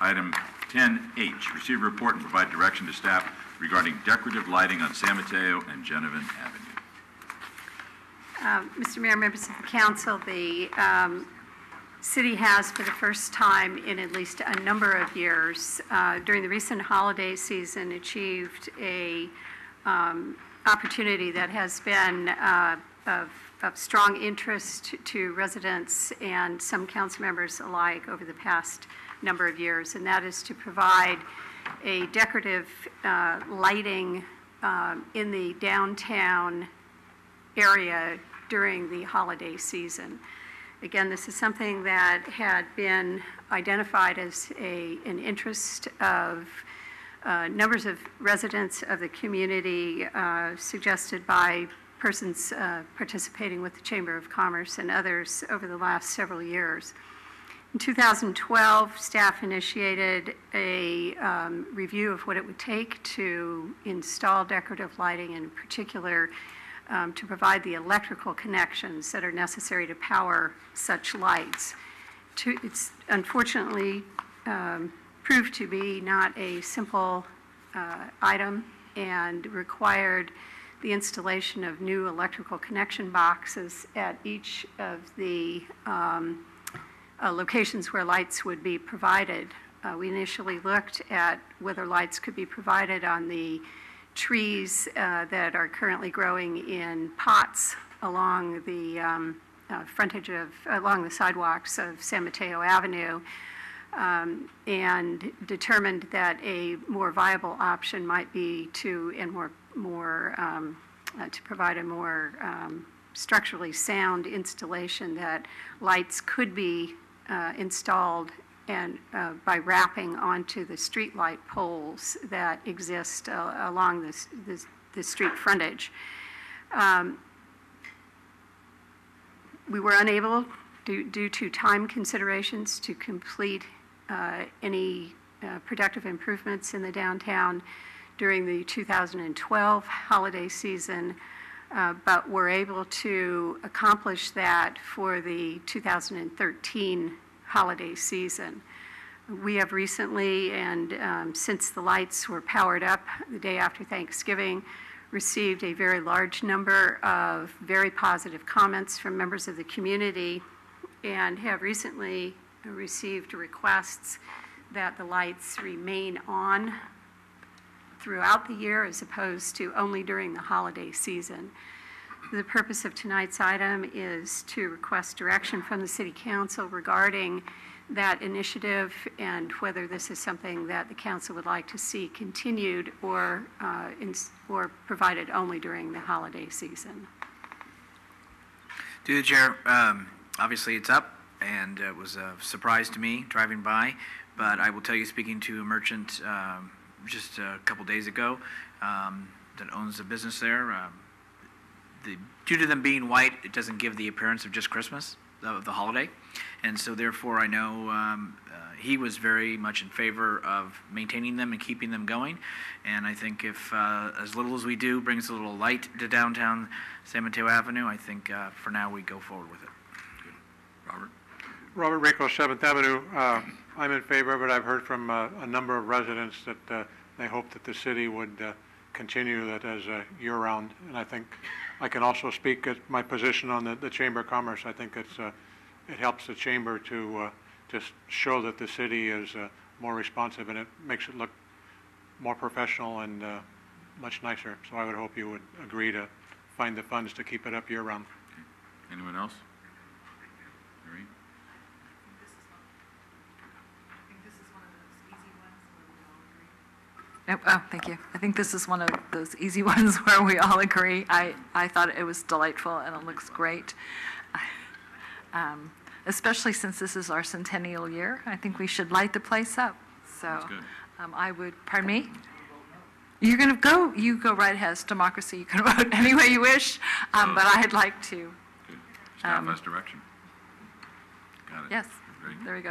Item 10H, receive a report and provide direction to staff regarding decorative lighting on San Mateo and Genevan Avenue. Mr. Mayor, members of the council, the city has, for the first time in at least a number of years, during the recent holiday season, achieved a opportunity that has been of strong interest to residents and some council members alike over the past number of years, and that is to provide a decorative lighting in the downtown area during the holiday season. Again, this is something that had been identified as an interest of numbers of residents of the community, suggested by persons participating with the Chamber of Commerce and others over the last several years. In 2012, staff initiated a review of what it would take to install decorative lighting, in particular to provide the electrical connections that are necessary to power such lights. It's unfortunately proved to be not a simple item and required the installation of new electrical connection boxes at each of the locations where lights would be provided. We initially looked at whether lights could be provided on the trees that are currently growing in pots along the along the sidewalks of San Mateo Avenue, and determined that a more viable option might be to provide a more structurally sound installation that lights could be installed and by wrapping onto the street light poles that exist along the street frontage. We were unable, due to time considerations, to complete any productive improvements in the downtown during the 2012 holiday season, but were able to accomplish that for the 2013 holiday season. We have recently, and since the lights were powered up the day after Thanksgiving, received a very large number of very positive comments from members of the community, and have recently received requests that the lights remain on throughout the year as opposed to only during the holiday season. The purpose of tonight's item is to request direction from the City Council regarding that initiative and whether this is something that the Council would like to see continued or provided only during the holiday season. To the Chair, obviously it's up, and it was a surprise to me driving by, but I will tell you, speaking to a merchant just a couple days ago that owns a business there, due to them being white, it doesn't give the appearance of just Christmas, of the holiday. And so therefore I know he was very much in favor of maintaining them and keeping them going. And I think if as little as we do brings a little light to downtown San Mateo Avenue, I think for now we go forward with it. Good. Robert? Robert Rico, 7th Avenue. I'm in favor of it. I've heard from a number of residents that they hope that the city would continue that as year-round. And I think I can also speak at my position on the Chamber of Commerce. I think it helps the Chamber to just show that the city is more responsive, and it makes it look more professional and much nicer. So I would hope you would agree to find the funds to keep it up year-round. Okay. Anyone else? Maureen? Oh, thank you. I think this is one of those easy ones where we all agree. I thought it was delightful and it looks great. Especially since this is our centennial year, I think we should light the place up. So That's good. I would, pardon me? You're going to go, you go right ahead. It's democracy. You can vote any way you wish, but I'd like to. Good. Staff has direction. Got it. Yes, Ready? there we go.